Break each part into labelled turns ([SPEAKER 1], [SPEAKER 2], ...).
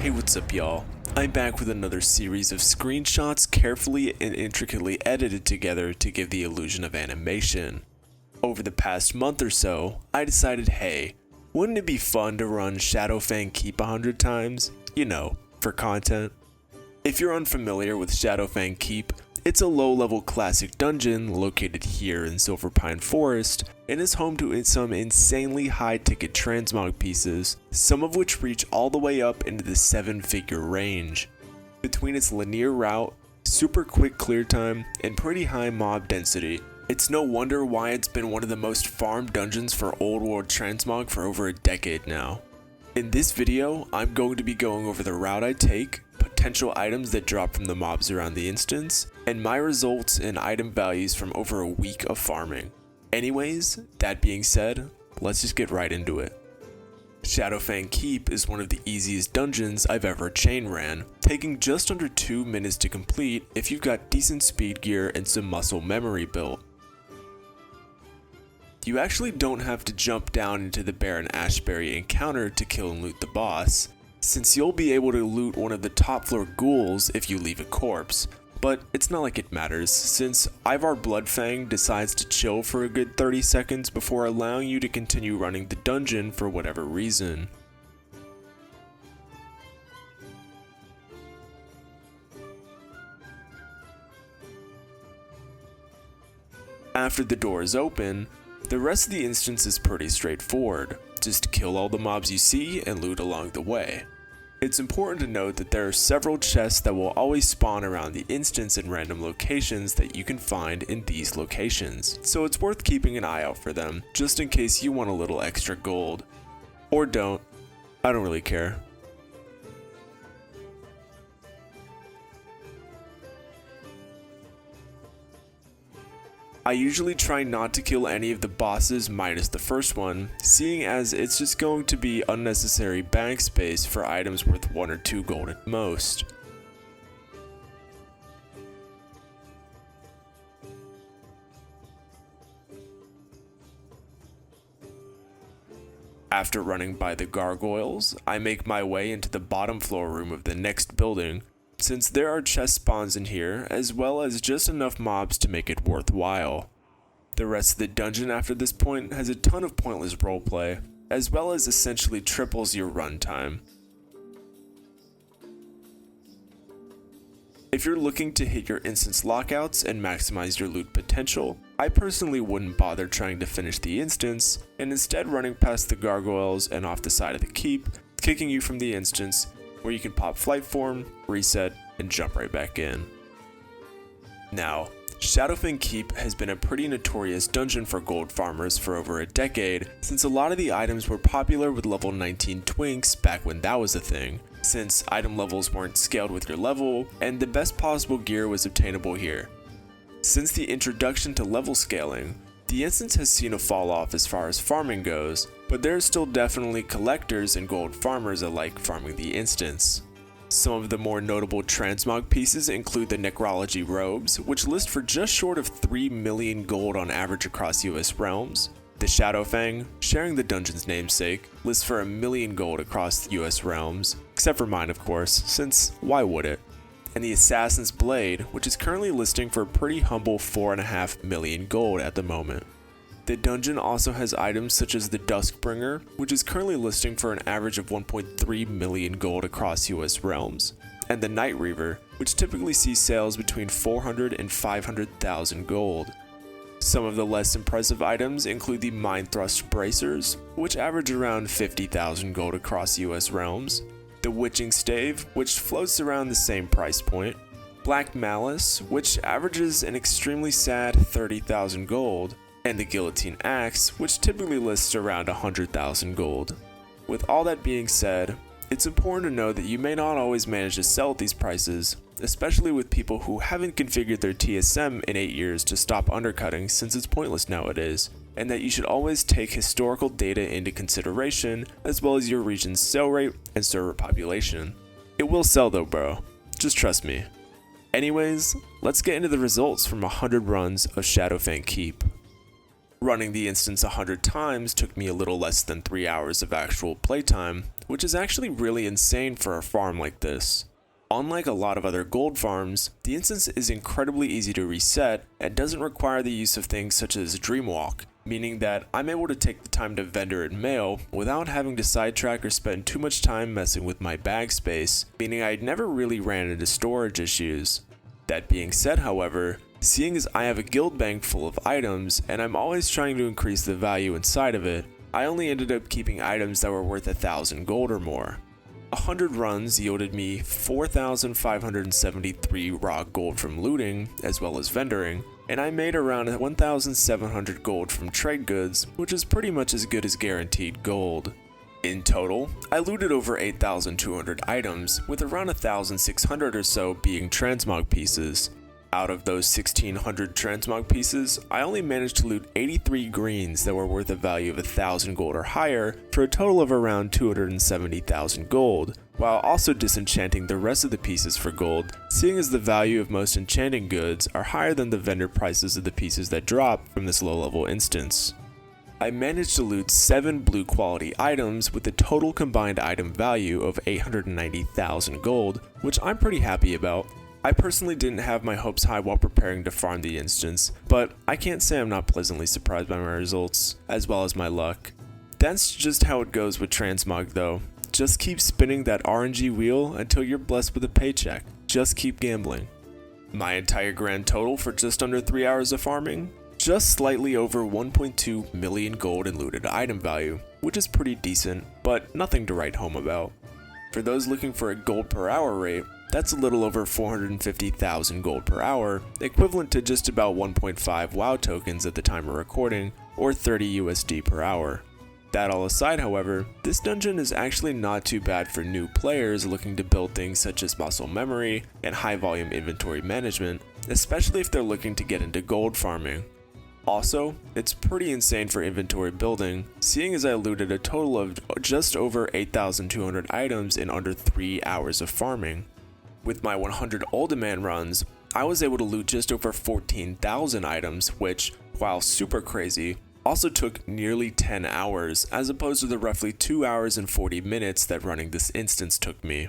[SPEAKER 1] Hey, what's up y'all? I'm back with another series of screenshots carefully and intricately edited together to give the illusion of animation. Over the past month or so, I decided, hey, wouldn't it be fun to run Shadowfang Keep 100 times? You know, for content. If you're unfamiliar with Shadowfang Keep, it's a low-level classic dungeon located here in Silverpine Forest, and is home to some insanely high-ticket transmog pieces, some of which reach all the way up into the 7-figure range. Between its linear route, super quick clear time, and pretty high mob density, it's no wonder why it's been one of the most farmed dungeons for old world transmog for over a decade now. In this video, I'm going to be going over the route I take, potential items that drop from the mobs around the instance, and my results and item values from over a week of farming. Anyways, that being said, let's just get right into it. Shadowfang Keep is one of the easiest dungeons I've ever chain ran, taking just under 2 minutes to complete if you've got decent speed gear and some muscle memory built. You actually don't have to jump down into the Baron Ashbury encounter to kill and loot the boss, since you'll be able to loot one of the top floor ghouls if you leave a corpse, but it's not like it matters, since Ivar Bloodfang decides to chill for a good 30 seconds before allowing you to continue running the dungeon for whatever reason. After the door is open, the rest of the instance is pretty straightforward. Just kill all the mobs you see and loot along the way. It's important to note that there are several chests that will always spawn around the instance in random locations that you can find in these locations, so it's worth keeping an eye out for them, just in case you want a little extra gold. Or don't, I don't really care. I usually try not to kill any of the bosses minus the first one, seeing as it's just going to be unnecessary bank space for items worth 1 or 2 gold at most. After running by the gargoyles, I make my way into the bottom floor room of the next building, since there are chest spawns in here, as well as just enough mobs to make it worthwhile. The rest of the dungeon after this point has a ton of pointless roleplay, as well as essentially triples your runtime. If you're looking to hit your instance lockouts and maximize your loot potential, I personally wouldn't bother trying to finish the instance, and instead running past the gargoyles and off the side of the keep, kicking you from the instance, where you can pop flight form, reset, and jump right back in. Now, Shadowfang Keep has been a pretty notorious dungeon for gold farmers for over a decade, since a lot of the items were popular with level 19 twinks back when that was a thing, since item levels weren't scaled with your level, and the best possible gear was obtainable here. Since the introduction to level scaling, the instance has seen a fall off as far as farming goes, but there are still definitely collectors and gold farmers alike farming the instance. Some of the more notable transmog pieces include the Necrology robes, which list for just short of 3 million gold on average across US realms. The Shadowfang, sharing the dungeon's namesake, lists for 1 million gold across US realms, except for mine of course, since why would it? And the Assassin's Blade, which is currently listing for a pretty humble 4.5 million gold at the moment. The dungeon also has items such as the Duskbringer, which is currently listing for an average of 1.3 million gold across US realms, and the Night Reaver, which typically sees sales between 400 and 500,000 gold. Some of the less impressive items include the Mind Thrust Bracers, which average around 50,000 gold across US realms, the Witching Stave, which floats around the same price point, Black Malice, which averages an extremely sad 30,000 gold, and the Guillotine Axe, which typically lists around 100,000 gold. With all that being said, it's important to know that you may not always manage to sell at these prices, especially with people who haven't configured their TSM in 8 years to stop undercutting since it's pointless nowadays, and that you should always take historical data into consideration as well as your region's sale rate and server population. It will sell though, bro. Just trust me. Anyways, let's get into the results from 100 runs of Shadowfang Keep. Running the instance 100 times took me a little less than 3 hours of actual playtime, which is actually really insane for a farm like this. Unlike a lot of other gold farms, the instance is incredibly easy to reset and doesn't require the use of things such as Dreamwalk, meaning that I'm able to take the time to vendor and mail without having to sidetrack or spend too much time messing with my bag space, meaning I never really ran into storage issues. That being said, however, seeing as I have a guild bank full of items and I'm always trying to increase the value inside of it, I only ended up keeping items that were worth 1,000 gold or more. 100 runs yielded me 4,573 raw gold from looting as well as vendoring, and I made around 1,700 gold from trade goods, which is pretty much as good as guaranteed gold. In total, I looted over 8,200 items, with around 1,600 or so being transmog pieces. Out of those 1,600 transmog pieces, I only managed to loot 83 greens that were worth a value of 1,000 gold or higher for a total of around 270,000 gold, while also disenchanting the rest of the pieces for gold, seeing as the value of most enchanting goods are higher than the vendor prices of the pieces that drop from this low level instance. I managed to loot 7 blue quality items with a total combined item value of 890,000 gold, which I'm pretty happy about. I personally didn't have my hopes high while preparing to farm the instance, but I can't say I'm not pleasantly surprised by my results, as well as my luck. That's just how it goes with transmog though. Just keep spinning that RNG wheel until you're blessed with a paycheck. Just keep gambling. My entire grand total for just under 3 hours of farming? Just slightly over 1.2 million gold in looted item value, which is pretty decent, but nothing to write home about. For those looking for a gold per hour rate, that's a little over 450,000 gold per hour, equivalent to just about 1.5 WoW tokens at the time of recording, or 30 USD per hour. That all aside, however, this dungeon is actually not too bad for new players looking to build things such as muscle memory and high volume inventory management, especially if they're looking to get into gold farming. Also, it's pretty insane for inventory building, seeing as I looted a total of just over 8,200 items in under 3 hours of farming. With my 100 Ultiman runs, I was able to loot just over 14,000 items, which, while super crazy, also took nearly 10 hours as opposed to the roughly 2 hours and 40 minutes that running this instance took me.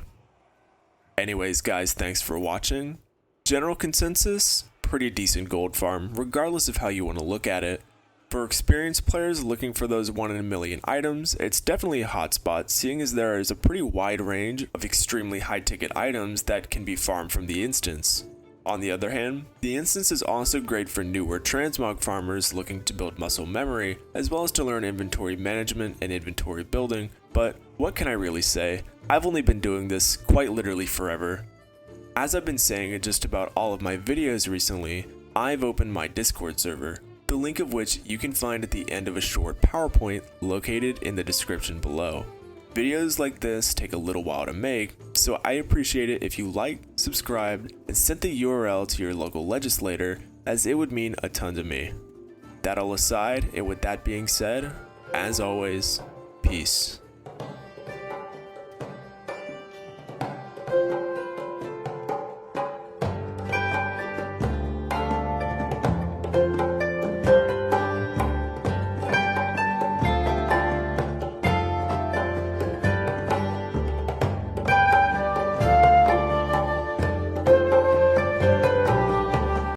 [SPEAKER 1] Anyways guys, thanks for watching. General consensus? Pretty decent gold farm, regardless of how you want to look at it. For experienced players looking for those 1 in a million items, it's definitely a hotspot, seeing as there is a pretty wide range of extremely high ticket items that can be farmed from the instance. On the other hand, the instance is also great for newer transmog farmers looking to build muscle memory, as well as to learn inventory management and inventory building, but what can I really say? I've only been doing this quite literally forever. As I've been saying in just about all of my videos recently, I've opened my Discord server, the link of which you can find at the end of a short PowerPoint located in the description below. Videos like this take a little while to make, so I appreciate it if you liked, subscribed, and sent the URL to your local legislator, as it would mean a ton to me. That all aside, and with that being said, as always, peace.